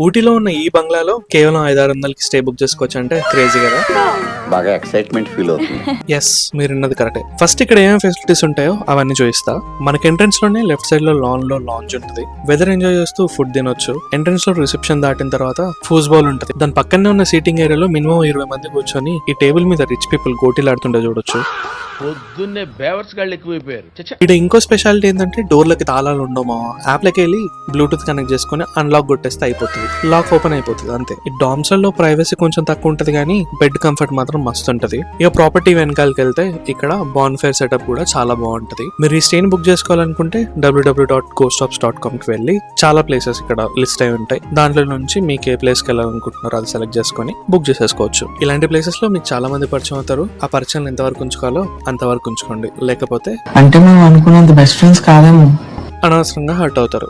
ఊటీలో ఉన్న ఈ బంగ్లాలో కేవలం 500-600కి స్టే బుక్ చేసుకోవచ్చు అంటే క్రేజీ కదా. బాగా ఎక్సైట్మెంట్ ఫీల్ అవుతుంది. ఎస్, మీరు ఉన్నది కరెక్టే. ఫస్ట్ ఇక్కడ ఏమేమి ఫెసిలిటీస్ ఉంటాయో అవన్నీ చూపిస్తా. మనకి ఎంట్రన్స్ లోనే లెఫ్ట్ సైడ్ లో లాంజ్ ఉంటుంది. వెదర్ ఎంజాయ్ చేస్తూ ఫుడ్ తినొచ్చు. ఎంట్రన్స్ లో రిసెప్షన్ దాటిన తర్వాత ఫూస్బాల్ ఉంటుంది. దాని పక్కనే ఉన్న సీటింగ్ ఏరియాలో మినిమం 20 మంది కూర్చొని ఈ టేబుల్ మీద రిచ్ పీపుల్ గోటీలాడుతుంటే చూడొచ్చు. పొద్దున్నే బేవర్స్ గాళ్ళు ఎక్కువైపోయారు. ఇక్కడ ఇంకో స్పెషాలిటీ ఏంటంటే డోర్లకి తాళాలు ఉండవు మా. యాప్లకి వెళ్ళి బ్లూటూత్ కనెక్ట్ చేసుకుని అన్లాక్ కొట్టేస్తే అయిపోతుంది. లాక్ ఓపెన్ అయిపోతుంది అంతే. ఈ డామ్స్ లో ప్రైవసీ కొంచెం తక్కువ ఉంటది కానీ బెడ్ కంఫర్ట్ మాత్రం మస్తు ఉంటది. ఇక ప్రాపర్టీ వెనకాలకి వెళ్తే ఇక్కడ బాన్ ఫైర్ సెటప్ కూడా చాలా బాగుంటది. మీరు ఈ స్టే బుక్ చేసుకోవాలనుకుంటే www.ghostops.com కి వెళ్ళి చాలా ప్లేసెస్ ఇక్కడ లిస్ట్ అయి ఉంటాయి. దాంట్లో నుంచి మీకు ఏ ప్లేస్ కి వెళ్ళాలనుకుంటున్నారో అది సెలెక్ట్ చేసుకుని బుక్ చేసేసుకోవచ్చు. ఇలాంటి ప్లేసెస్ లో మీకు చాలా మంది పరిచయం అవుతారు. ఆ పరిచయం ఎంతవరకు ఉంచుకోవాలో అంతవరకు ఉంచుకోండి, లేకపోతే అంటే మేము అనుకున్నంత బెస్ట్ ఫ్రెండ్స్ కాదేమో, అనవసరంగా హర్ట్ అవుతారు.